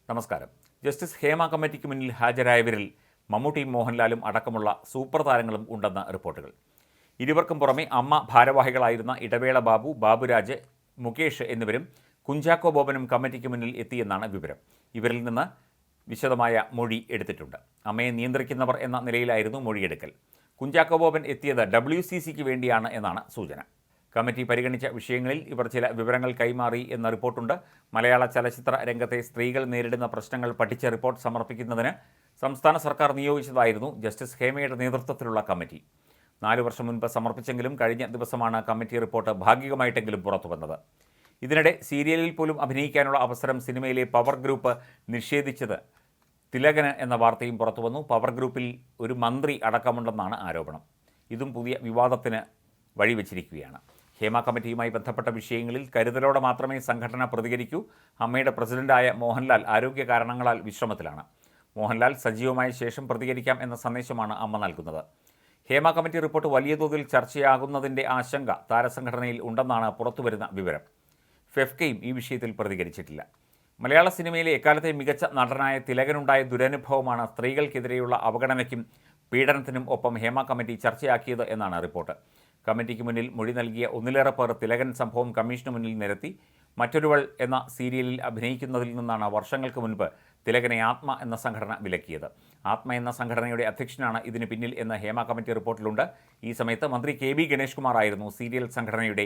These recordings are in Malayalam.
നമസ്കാരം. ജസ്റ്റിസ് ഹേമ കമ്മിറ്റിക്ക് മുന്നിൽ ഹാജരായവരിൽ മമ്മൂട്ടിയും മോഹൻലാലും അടക്കമുള്ള സൂപ്പർ താരങ്ങളും ഉണ്ടെന്ന് റിപ്പോർട്ടുകൾ. ഇരുവർക്കും പുറമെ അമ്മ ഭാരവാഹികളായിരുന്ന ഇടവേള ബാബു, ബാബുരാജ്, മുകേഷ് എന്നിവരും കുഞ്ചാക്കോ ബോബനും കമ്മിറ്റിക്ക് മുന്നിൽ എത്തിയെന്നാണ് വിവരം. ഇവരിൽ നിന്ന് വിശദമായ മൊഴി എടുത്തിട്ടുണ്ട്. അമ്മയെ നിയന്ത്രിക്കുന്നവർ എന്ന നിലയിലായിരുന്നു മൊഴിയെടുക്കൽ. കുഞ്ചാക്കോ ബോബൻ എത്തിയത് WCCക്ക് വേണ്ടിയാണ് എന്നാണ് സൂചന. കമ്മിറ്റി പരിഗണിച്ച വിഷയങ്ങളിൽ ഇവർ ചില വിവരങ്ങൾ കൈമാറി എന്ന റിപ്പോർട്ടുണ്ട്. മലയാള ചലച്ചിത്ര രംഗത്തെ സ്ത്രീകൾ നേരിടുന്ന പ്രശ്നങ്ങൾ പഠിച്ച റിപ്പോർട്ട് സമർപ്പിക്കുന്നതിന് സംസ്ഥാന സർക്കാർ നിയോഗിച്ചതായിരുന്നു ജസ്റ്റിസ് ഹേമയുടെ നേതൃത്വത്തിലുള്ള കമ്മിറ്റി. 4 വർഷം മുൻപ് സമർപ്പിച്ചെങ്കിലും കഴിഞ്ഞ ദിവസമാണ് കമ്മിറ്റി റിപ്പോർട്ട് ഭാഗികമായിട്ടെങ്കിലും പുറത്തുവന്നത്. ഇതിനിടെ സീരിയലിൽ പോലും അഭിനയിക്കാനുള്ള അവസരം സിനിമയിലെ പവർ ഗ്രൂപ്പ് നിഷേധിച്ചത് തിലകന് എന്ന വാർത്തയും പുറത്തുവന്നു. പവർ ഗ്രൂപ്പിൽ ഒരു മന്ത്രി അടക്കമുണ്ടെന്നാണ് ആരോപണം. ഇതും പുതിയ വിവാദത്തിന് വഴിവെച്ചിരിക്കുകയാണ്. ഹേമ കമ്മിറ്റിയുമായി ബന്ധപ്പെട്ട വിഷയങ്ങളിൽ കരുതലോടെ മാത്രമേ സംഘടന പ്രതികരിക്കൂ. അമ്മയുടെ പ്രസിഡന്റായ മോഹൻലാൽ ആരോഗ്യ കാരണങ്ങളാൽ വിശ്രമത്തിലാണ്. മോഹൻലാൽ സജീവമായ ശേഷം പ്രതികരിക്കാം എന്ന സന്ദേശമാണ് അമ്മ നൽകുന്നത്. ഹേമ കമ്മിറ്റി റിപ്പോർട്ട് വലിയ തോതിൽ ചർച്ചയാകുന്നതിൻ്റെ ആശങ്ക താരസംഘടനയിൽ ഉണ്ടെന്നാണ് പുറത്തുവരുന്ന വിവരം. ഫെഫ്കയും ഈ വിഷയത്തിൽ പ്രതികരിച്ചിട്ടില്ല. മലയാള സിനിമയിലെ എക്കാലത്തെ മികച്ച നടനായ തിലകനുണ്ടായ ദുരനുഭവമാണ് സ്ത്രീകൾക്കെതിരെയുള്ള അവഗണനയ്ക്കും പീഡനത്തിനും ഒപ്പം ഹേമ കമ്മിറ്റി ചർച്ചയാക്കിയത് എന്നാണ് റിപ്പോർട്ട്. കമ്മിറ്റിക്ക് മുന്നിൽ മൊഴി നൽകിയ ഒന്നിലേറെ പേർ തിലകൻ സംഭവം കമ്മീഷന് മുന്നിൽ നിരത്തി. മറ്റൊരുവൾ എന്ന സീരിയലിൽ അഭിനയിക്കുന്നതിൽ നിന്നാണ് വർഷങ്ങൾക്ക് മുൻപ് തിലകനെ ആത്മ എന്ന സംഘടന വിലക്കിയത്. ആത്മ എന്ന സംഘടനയുടെ അധ്യക്ഷനാണ് ഇതിന് പിന്നിൽ എന്ന ഹേമ കമ്മിറ്റി റിപ്പോർട്ടിലുണ്ട്. ഈ സമയത്ത് മന്ത്രി KB ഗണേഷ് കുമാർ ആയിരുന്നു സീരിയൽ സംഘടനയുടെ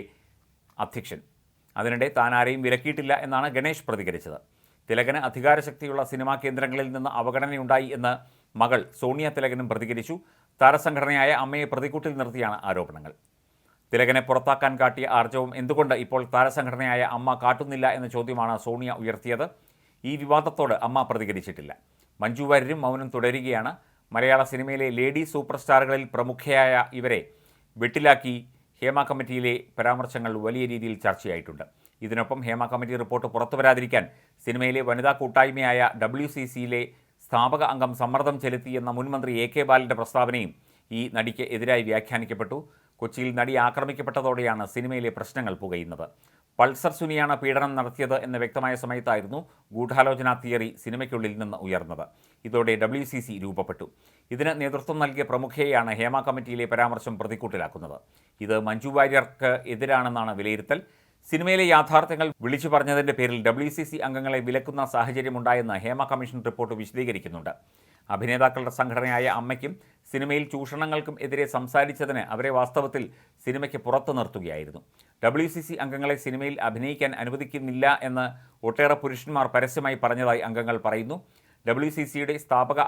അധ്യക്ഷൻ. അതിനിടെ താൻ ആരെയും വിലക്കിയിട്ടില്ല എന്നാണ് ഗണേഷ് പ്രതികരിച്ചത്. തിലകന് അധികാരശക്തിയുള്ള സിനിമാ കേന്ദ്രങ്ങളിൽ നിന്ന് അവഗണനയുണ്ടായി എന്ന് മകൾ സോണിയ തിലകനും പ്രതികരിച്ചു. താരസംഘടനയായ അമ്മയെ പ്രതിക്കൂട്ടിൽ നിർത്തിയാണ് ആരോപണങ്ങൾ. തിലകനെ പുറത്താക്കാൻ കാട്ടിയ ആർജവം എന്തുകൊണ്ട് ഇപ്പോൾ താരസംഘടനയായ അമ്മ കാട്ടുന്നില്ല എന്ന ചോദ്യമാണ് സോണിയ ഉയർത്തിയത്. ഈ വിവാദത്തോട് അമ്മ പ്രതികരിച്ചിട്ടില്ല. മഞ്ജു വാര്യരും മൗനം തുടരുകയാണ്. മലയാള സിനിമയിലെ ലേഡി സൂപ്പർ സ്റ്റാറുകളിൽ പ്രമുഖയായ ഇവരെ വെട്ടിലാക്കി ഹേമ കമ്മിറ്റിയിലെ പരാമർശങ്ങൾ വലിയ രീതിയിൽ ചർച്ചയായിട്ടുണ്ട്. ഇതിനൊപ്പം ഹേമ കമ്മിറ്റി റിപ്പോർട്ട് പുറത്തുവരാതിരിക്കാൻ സിനിമയിലെ വനിതാ കൂട്ടായ്മയായ WCCയിലെ സ്ഥാപക അംഗം സമ്മർദ്ദം ചെലുത്തിയെന്ന മുൻമന്ത്രി AK ബാലൻ്റെ പ്രസ്താവനയും ഈ നടിക്ക് എതിരായി വ്യാഖ്യാനിക്കപ്പെട്ടു. കൊച്ചിയിൽ നടി ആക്രമിക്കപ്പെട്ടതോടെയാണ് സിനിമയിലെ പ്രശ്നങ്ങൾ പുകയുന്നത്. പൾസർ സുനിയാണ് പീഡനം നടത്തിയത് എന്ന് വ്യക്തമായ സമയത്തായിരുന്നു ഗൂഢാലോചന തിയറി സിനിമയ്ക്കുള്ളിൽ നിന്ന് ഉയർന്നത്. ഇതോടെ WCC രൂപപ്പെട്ടു. ഇതിന് നേതൃത്വം നൽകിയ പ്രമുഖയെയാണ് ഹേമ കമ്മിറ്റിയിലെ പരാമർശം പ്രതിക്കൂട്ടിലാക്കുന്നത്. ഇത് മഞ്ജു വാര്യർക്ക് എതിരാണെന്നാണ് വിലയിരുത്തൽ. സിനിമയിലെ യാഥാർത്ഥ്യങ്ങൾ വിളിച്ചു പറഞ്ഞതിൻ്റെ പേരിൽ WCC അംഗങ്ങളെ വിലക്കുന്ന സാഹചര്യമുണ്ടായെന്ന് ഹേമ കമ്മീഷൻ റിപ്പോർട്ട് വിശദീകരിക്കുന്നുണ്ട്. അഭിനേതാക്കളുടെ സംഘടനയായ അമ്മയ്ക്കും സിനിമയിൽ ചൂഷണങ്ങൾക്കും എതിരെ സംസാരിച്ചതിന് അവരെ വാസ്തവത്തിൽ സിനിമയ്ക്ക് പുറത്തു നിർത്തുകയായിരുന്നു. WCC അംഗങ്ങളെ സിനിമയിൽ അഭിനയിക്കാൻ അനുവദിക്കുന്നില്ല എന്ന് ഒട്ടേറെ പുരുഷന്മാർ പരസ്യമായി പറഞ്ഞതായി അംഗങ്ങൾ പറയുന്നു. WCCയുടെ സ്ഥാപക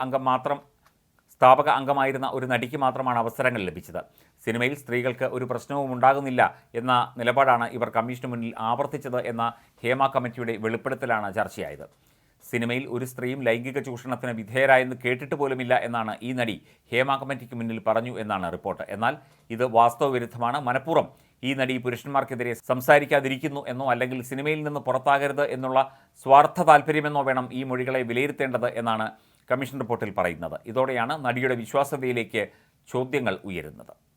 അംഗമായിരുന്ന ഒരു നടിക്ക് മാത്രമാണ് അവസരങ്ങൾ ലഭിച്ചത്. സിനിമയിൽ സ്ത്രീകൾക്ക് ഒരു പ്രശ്നവും ഉണ്ടാകുന്നില്ല എന്ന നിലപാടാണ് ഇവർ കമ്മീഷന് മുന്നിൽ ആവർത്തിച്ചത് എന്ന ഹേമ കമ്മിറ്റിയുടെ വെളിപ്പെടുത്തലാണ് ചർച്ചയായത്. സിനിമയിൽ ഒരു സ്ത്രീയും ലൈംഗിക ചൂഷണത്തിന് വിധേയരായെന്ന് കേട്ടിട്ട് പോലുമില്ല എന്നാണ് ഈ നടി ഹേമ കമ്മിറ്റിക്ക് മുന്നിൽ പറഞ്ഞു എന്നാണ് റിപ്പോർട്ട്. എന്നാൽ ഇത് വാസ്തവവിരുദ്ധമാണ്. മനഃപൂർവ്വം ഈ നടി പുരുഷന്മാർക്കെതിരെ സംസാരിക്കാതിരിക്കുന്നു എന്നോ അല്ലെങ്കിൽ സിനിമയിൽ നിന്ന് പുറത്താകരുത് എന്നുള്ള സ്വാർത്ഥ താല്പര്യമെന്നോ വേണം ഈ മൊഴികളെ വിലയിരുത്തേണ്ടത് എന്നാണ് കമ്മീഷൻ റിപ്പോർട്ടിൽ പറയുന്നത്. ഇതോടെയാണ് നടിയുടെ വിശ്വാസ്യതയിലേക്ക് ചോദ്യങ്ങൾ ഉയരുന്നത്.